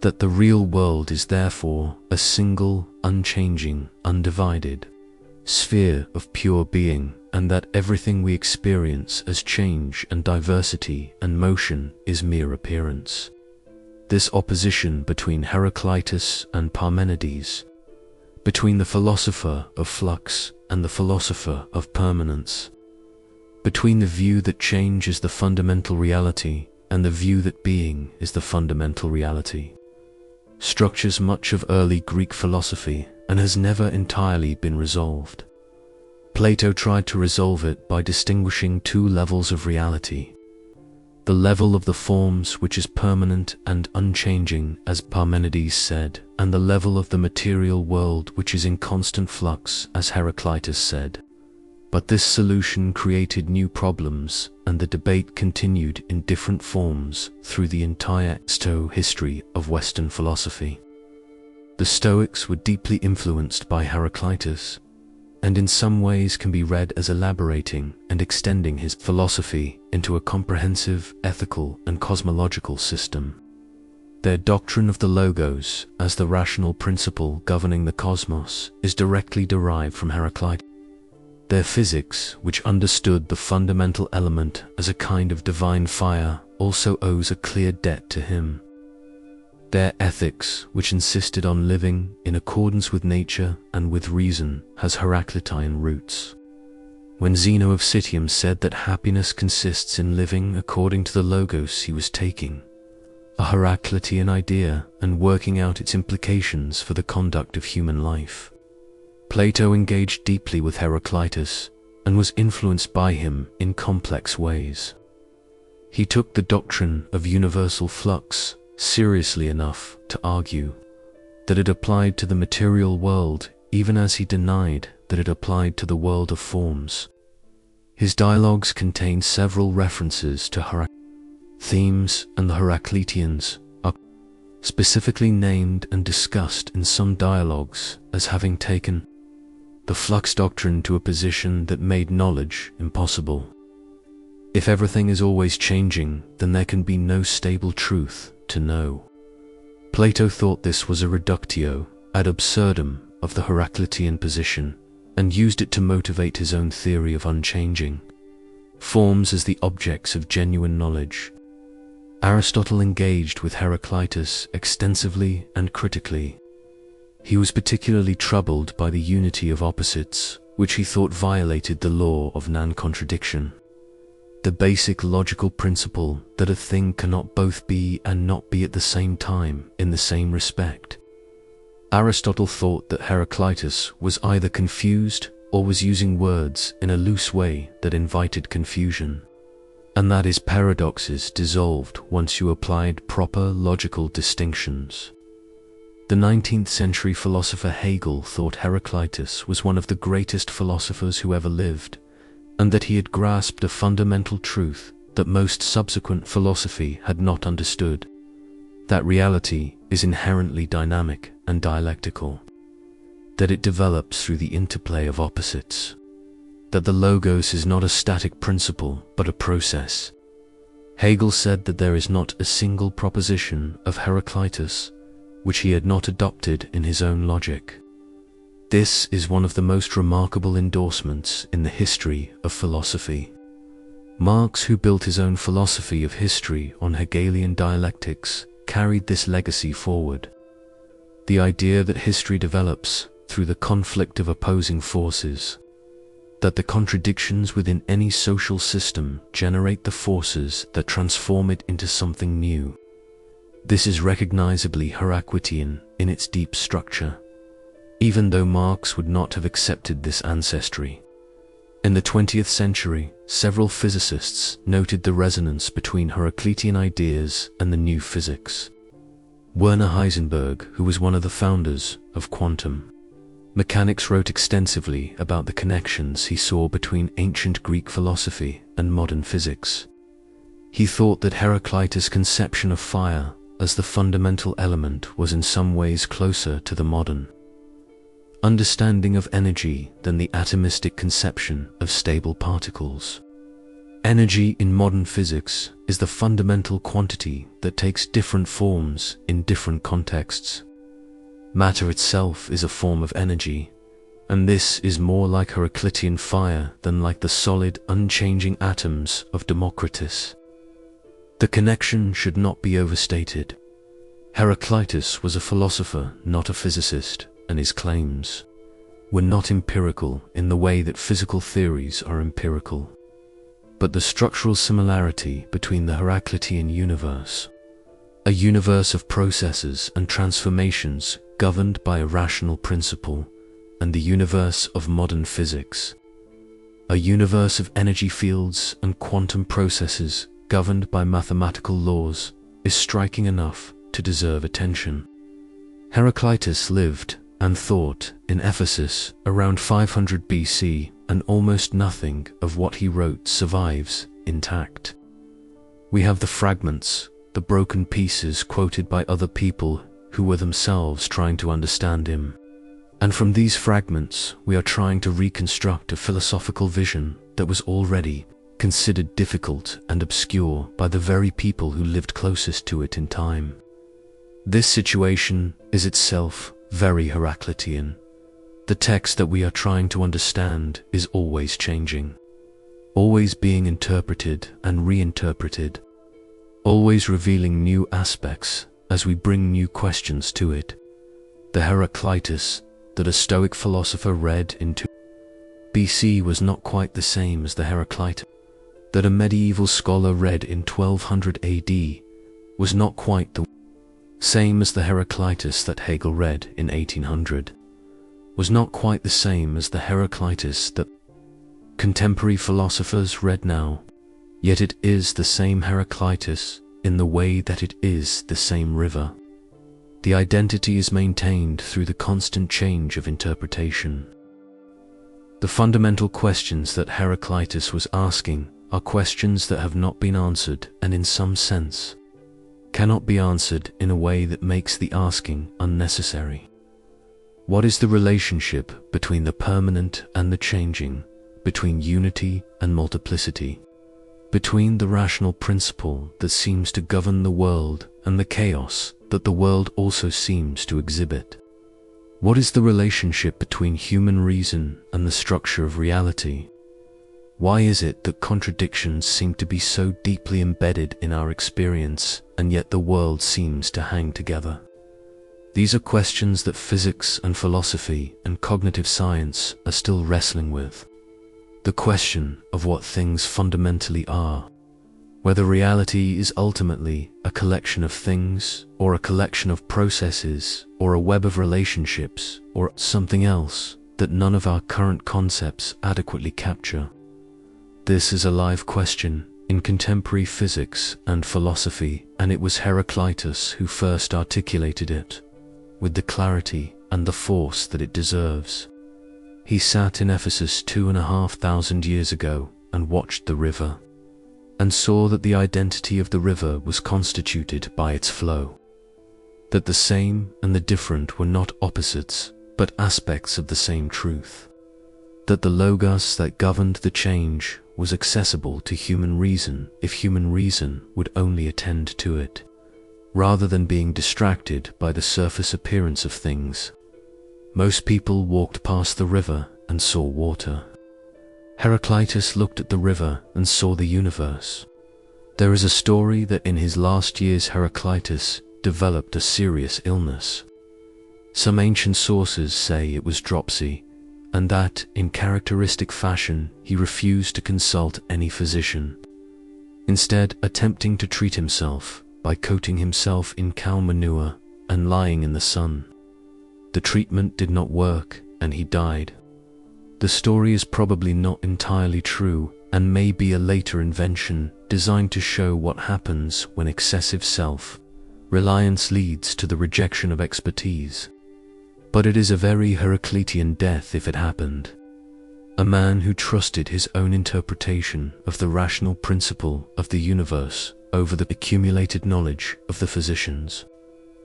That the real world is therefore a single, unchanging, undivided sphere of pure being, and that everything we experience as change and diversity and motion is mere appearance. This opposition between Heraclitus and Parmenides, between the philosopher of flux and the philosopher of permanence, between the view that change is the fundamental reality and the view that being is the fundamental reality, structures much of early Greek philosophy and has never entirely been resolved. Plato tried to resolve it by distinguishing two levels of reality: the level of the forms, which is permanent and unchanging, as Parmenides said, and the level of the material world, which is in constant flux, as Heraclitus said. But this solution created new problems, and the debate continued in different forms through the entire history of Western philosophy. The Stoics were deeply influenced by Heraclitus, and in some ways can be read as elaborating and extending his philosophy into a comprehensive ethical and cosmological system. Their doctrine of the logos as the rational principle governing the cosmos is directly derived from Heraclitus. Their physics, which understood the fundamental element as a kind of divine fire, also owes a clear debt to him. Their ethics, which insisted on living in accordance with nature and with reason, has Heraclitean roots. When Zeno of Citium said that happiness consists in living according to the logos he was taking, a Heraclitean idea, and working out its implications for the conduct of human life. Plato engaged deeply with Heraclitus and was influenced by him in complex ways. He took the doctrine of universal flux seriously enough to argue that it applied to the material world, even as he denied that it applied to the world of forms. His dialogues contain several references to Heraclitus. Themes and the Heracliteans are specifically named and discussed in some dialogues as having taken the flux doctrine to a position that made knowledge impossible. If everything is always changing, then there can be no stable truth to know. Plato thought this was a reductio ad absurdum of the Heraclitean position, and used it to motivate his own theory of unchanging forms as the objects of genuine knowledge. Aristotle engaged with Heraclitus extensively and critically. He was particularly troubled by the unity of opposites, which he thought violated the law of non-contradiction, the basic logical principle that a thing cannot both be and not be at the same time in the same respect. Aristotle thought that Heraclitus was either confused or was using words in a loose way that invited confusion, and that his paradoxes dissolved once you applied proper logical distinctions. The 19th century philosopher Hegel thought Heraclitus was one of the greatest philosophers who ever lived, and that he had grasped a fundamental truth that most subsequent philosophy had not understood, that reality is inherently dynamic and dialectical. that it develops through the interplay of opposites, that the logos is not a static principle but a process. Hegel said that there is not a single proposition of Heraclitus which he had not adopted in his own logic. This is one of the most remarkable endorsements in the history of philosophy. Marx, who built his own philosophy of history on Hegelian dialectics, carried this legacy forward. The idea that history develops through the conflict of opposing forces, that the contradictions within any social system generate the forces that transform it into something new. This is recognizably Heraclitean in its deep structure, even though Marx would not have accepted this ancestry. In the 20th century, several physicists noted the resonance between Heraclitean ideas and the new physics. Werner Heisenberg, who was one of the founders of quantum mechanics, wrote extensively about the connections he saw between ancient Greek philosophy and modern physics. He thought that Heraclitus' conception of fire as the fundamental element was in some ways closer to the modern understanding of energy than the atomistic conception of stable particles. Energy in modern physics is the fundamental quantity that takes different forms in different contexts. Matter itself is a form of energy, and this is more like Heraclitean fire than like the solid, unchanging atoms of Democritus. The connection should not be overstated. Heraclitus was a philosopher, not a physicist, and his claims were not empirical in the way that physical theories are empirical. But the structural similarity between the Heraclitean universe, a universe of processes and transformations governed by a rational principle, and the universe of modern physics, a universe of energy fields and quantum processes governed by mathematical laws, is striking enough to deserve attention. Heraclitus lived and thought in Ephesus around 500 BC, and almost nothing of what he wrote survives intact. We have the fragments, the broken pieces quoted by other people who were themselves trying to understand him. And from these fragments, we are trying to reconstruct a philosophical vision that was already considered difficult and obscure by the very people who lived closest to it in time. This situation is itself very Heraclitean. The text that we are trying to understand is always changing, always being interpreted and reinterpreted, always revealing new aspects as we bring new questions to it. The Heraclitus that a Stoic philosopher read into BC was not quite the same as the Heraclitus that a medieval scholar read in 1200 AD, was not quite the same as the Heraclitus that Hegel read in 1800, was not quite the same as the Heraclitus that contemporary philosophers read now, yet it is the same Heraclitus in the way that it is the same river. The identity is maintained through the constant change of interpretation. The fundamental questions that Heraclitus was asking are questions that have not been answered, and in some sense cannot be answered in a way that makes the asking unnecessary. What is the relationship between the permanent and the changing, between unity and multiplicity, between the rational principle that seems to govern the world and the chaos that the world also seems to exhibit? What is the relationship between human reason and the structure of reality? Why is it that contradictions seem to be so deeply embedded in our experience, and yet the world seems to hang together? These are questions that physics and philosophy and cognitive science are still wrestling with. The question of what things fundamentally are, whether reality is ultimately a collection of things, or a collection of processes, or a web of relationships, or something else that none of our current concepts adequately capture. This is a live question in contemporary physics and philosophy, and it was Heraclitus who first articulated it with the clarity and the force that it deserves. He sat in Ephesus 2,500 years ago and watched the river, and saw that the identity of the river was constituted by its flow, that the same and the different were not opposites, but aspects of the same truth. That the logos that governed the change was accessible to human reason if human reason would only attend to it, rather than being distracted by the surface appearance of things. Most people walked past the river and saw water. Heraclitus looked at the river and saw the universe. There is a story that in his last years Heraclitus developed a serious illness. Some ancient sources say it was dropsy, and that, in characteristic fashion, he refused to consult any physician, instead attempting to treat himself by coating himself in cow manure and lying in the sun. The treatment did not work, and he died. The story is probably not entirely true and may be a later invention designed to show what happens when excessive self-reliance leads to the rejection of expertise. But it is a very Heraclitean death if it happened. A man who trusted his own interpretation of the rational principle of the universe over the accumulated knowledge of the physicians,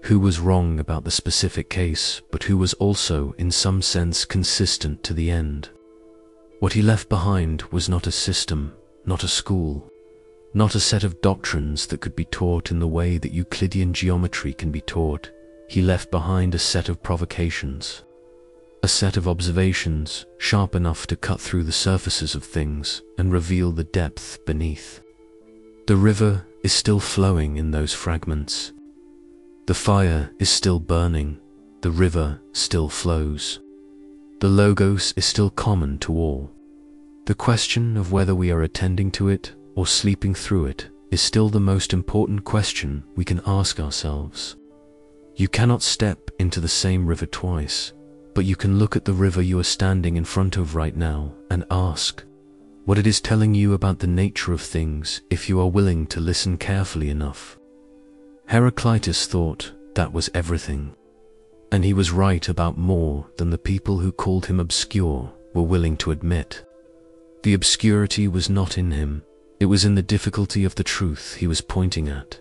who was wrong about the specific case, but who was also in some sense consistent to the end. What he left behind was not a system, not a school, not a set of doctrines that could be taught in the way that Euclidean geometry can be taught. He left behind a set of provocations, a set of observations sharp enough to cut through the surfaces of things and reveal the depth beneath. The river is still flowing in those fragments. The fire is still burning, the river still flows. The logos is still common to all. The question of whether we are attending to it or sleeping through it is still the most important question we can ask ourselves. You cannot step into the same river twice, but you can look at the river you are standing in front of right now and ask what it is telling you about the nature of things if you are willing to listen carefully enough. Heraclitus thought that was everything, and he was right about more than the people who called him obscure were willing to admit. The obscurity was not in him, it was in the difficulty of the truth he was pointing at.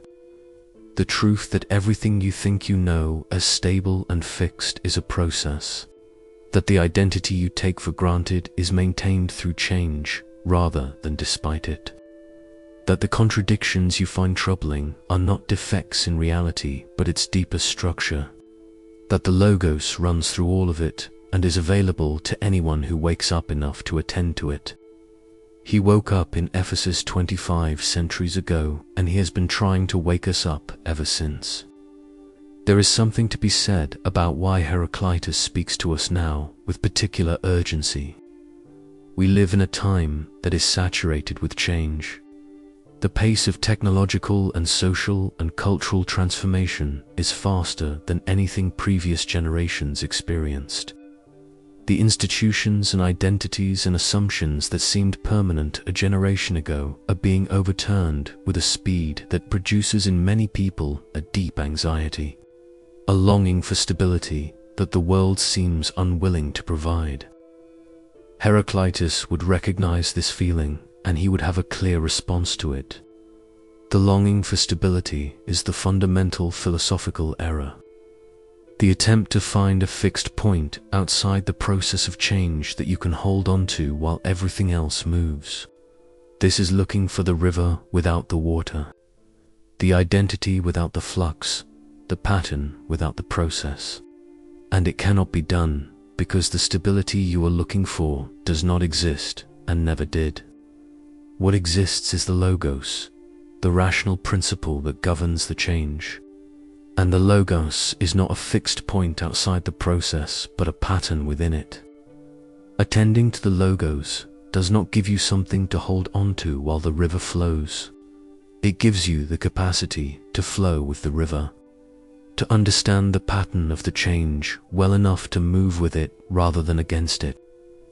The truth that everything you think you know as stable and fixed is a process, that the identity you take for granted is maintained through change rather than despite it, that the contradictions you find troubling are not defects in reality but its deeper structure, that the logos runs through all of it and is available to anyone who wakes up enough to attend to it. He woke up in Ephesus 25 centuries ago, and he has been trying to wake us up ever since. There is something to be said about why Heraclitus speaks to us now with particular urgency. We live in a time that is saturated with change. The pace of technological and social and cultural transformation is faster than anything previous generations experienced. The institutions and identities and assumptions that seemed permanent a generation ago are being overturned with a speed that produces in many people a deep anxiety, a longing for stability that the world seems unwilling to provide. Heraclitus would recognize this feeling, and he would have a clear response to it. The longing for stability is the fundamental philosophical error. The attempt to find a fixed point outside the process of change that you can hold on to while everything else moves. This is looking for the river without the water, the identity without the flux, the pattern without the process. And it cannot be done because the stability you are looking for does not exist and never did. What exists is the logos, the rational principle that governs the change. And the logos is not a fixed point outside the process, but a pattern within it. Attending to the logos does not give you something to hold on to while the river flows. It gives you the capacity to flow with the river, to understand the pattern of the change well enough to move with it rather than against it,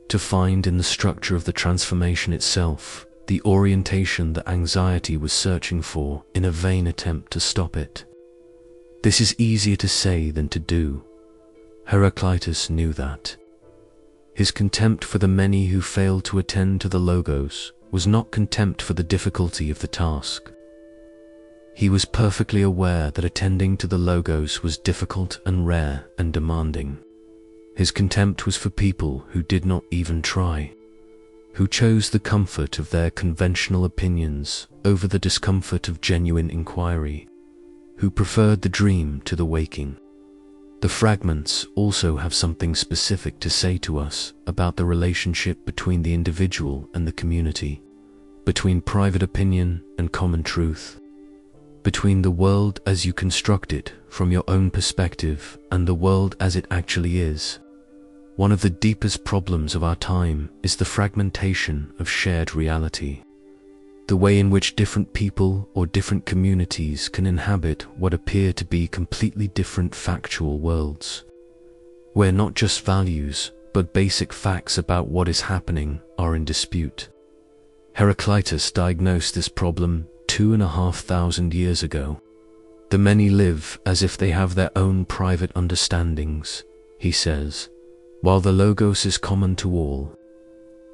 to find in the structure of the transformation itself the orientation that anxiety was searching for in a vain attempt to stop it. This is easier to say than to do. Heraclitus knew that. His contempt for the many who failed to attend to the logos was not contempt for the difficulty of the task. He was perfectly aware that attending to the logos was difficult and rare and demanding. His contempt was for people who did not even try, who chose the comfort of their conventional opinions over the discomfort of genuine inquiry, who preferred the dream to the waking. The fragments also have something specific to say to us about the relationship between the individual and the community, between private opinion and common truth, between the world as you construct it from your own perspective and the world as it actually is. One of the deepest problems of our time is the fragmentation of shared reality, the way in which different people or different communities can inhabit what appear to be completely different factual worlds, where not just values but basic facts about what is happening are in dispute. Heraclitus diagnosed this problem 2,500 years ago. The many live as if they have their own private understandings, he says, while the logos is common to all.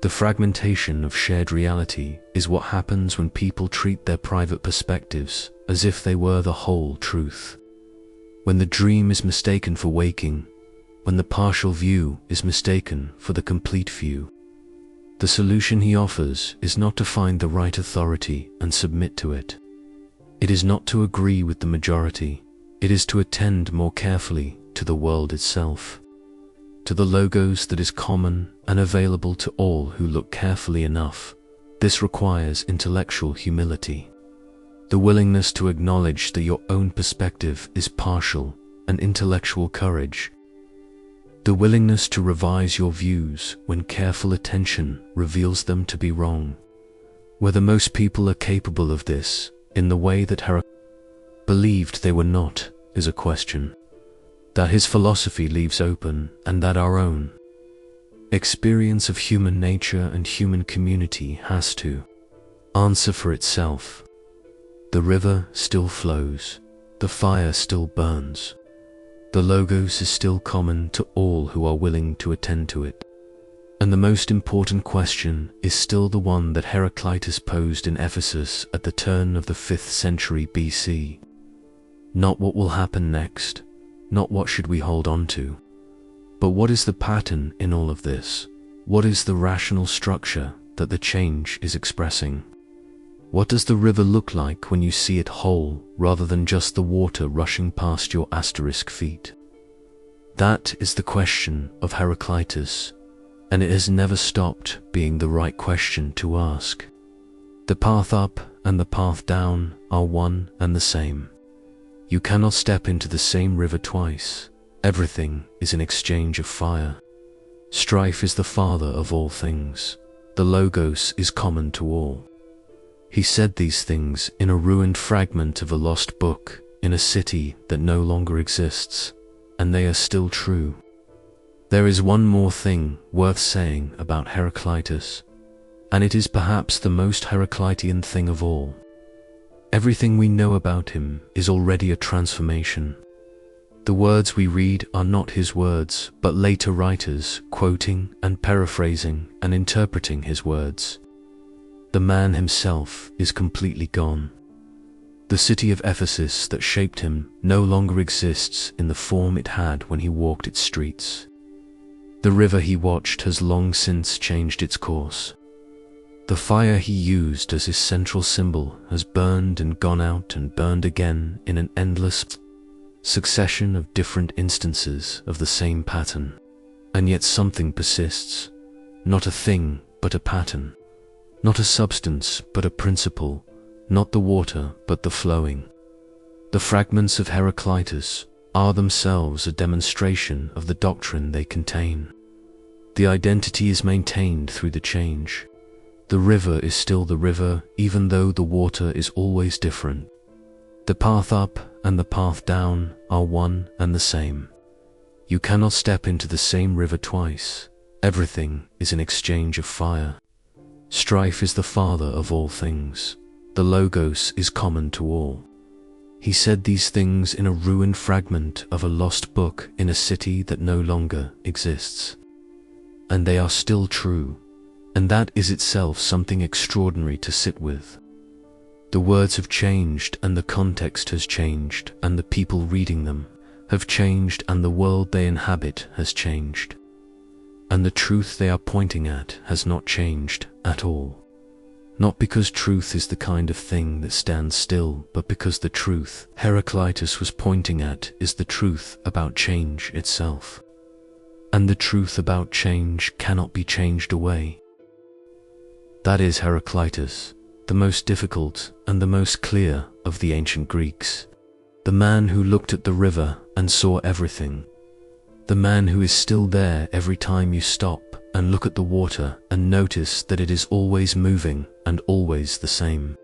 The fragmentation of shared reality is what happens when people treat their private perspectives as if they were the whole truth. When the dream is mistaken for waking, when the partial view is mistaken for the complete view. The solution he offers is not to find the right authority and submit to it. It is not to agree with the majority, it is to attend more carefully to the world itself, to the logos that is common and available to all who look carefully enough. This requires intellectual humility, the willingness to acknowledge that your own perspective is partial, and intellectual courage, the willingness to revise your views when careful attention reveals them to be wrong. Whether most people are capable of this in the way that Heraclitus believed they were not is a question that his philosophy leaves open, and that our own experience of human nature and human community has to answer for itself. The river still flows, the fire still burns, the logos is still common to all who are willing to attend to it. And the most important question is still the one that Heraclitus posed in Ephesus at the turn of the 5th century BC. Not what will happen next, not what should we hold on to, but what is the pattern in all of this? What is the rational structure that the change is expressing? What does the river look like when you see it whole rather than just the water rushing past your asterisk feet? That is the question of Heraclitus, and it has never stopped being the right question to ask. The path up and the path down are one and the same. You cannot step into the same river twice. Everything is an exchange of fire. Strife is the father of all things. The logos is common to all. He said these things in a ruined fragment of a lost book in a city that no longer exists, and they are still true. There is one more thing worth saying about Heraclitus, and it is perhaps the most Heraclitean thing of all. Everything we know about him is already a transformation. The words we read are not his words, but later writers quoting and paraphrasing and interpreting his words. The man himself is completely gone. The city of Ephesus that shaped him no longer exists in the form it had when he walked its streets. The river he watched has long since changed its course. The fire he used as his central symbol has burned and gone out and burned again in an endless succession of different instances of the same pattern. And yet something persists, not a thing but a pattern, not a substance but a principle, not the water but the flowing. The fragments of Heraclitus are themselves a demonstration of the doctrine they contain. The identity is maintained through the change. The river is still the river, even though the water is always different. The path up and the path down are one and the same. You cannot step into the same river twice. Everything is an exchange of fire. Strife is the father of all things. The logos is common to all. He said these things in a ruined fragment of a lost book in a city that no longer exists. And they are still true. And that is itself something extraordinary to sit with. The words have changed and the context has changed and the people reading them, have changed, and the world they inhabit has changed. And the truth they are pointing at has not changed at all. Not because truth is the kind of thing that stands still, but because the truth Heraclitus was pointing at is the truth about change itself. And the truth about change cannot be changed away. That is Heraclitus, the most difficult and the most clear of the ancient Greeks. The man who looked at the river and saw everything. The man who is still there every time you stop and look at the water and notice that it is always moving and always the same.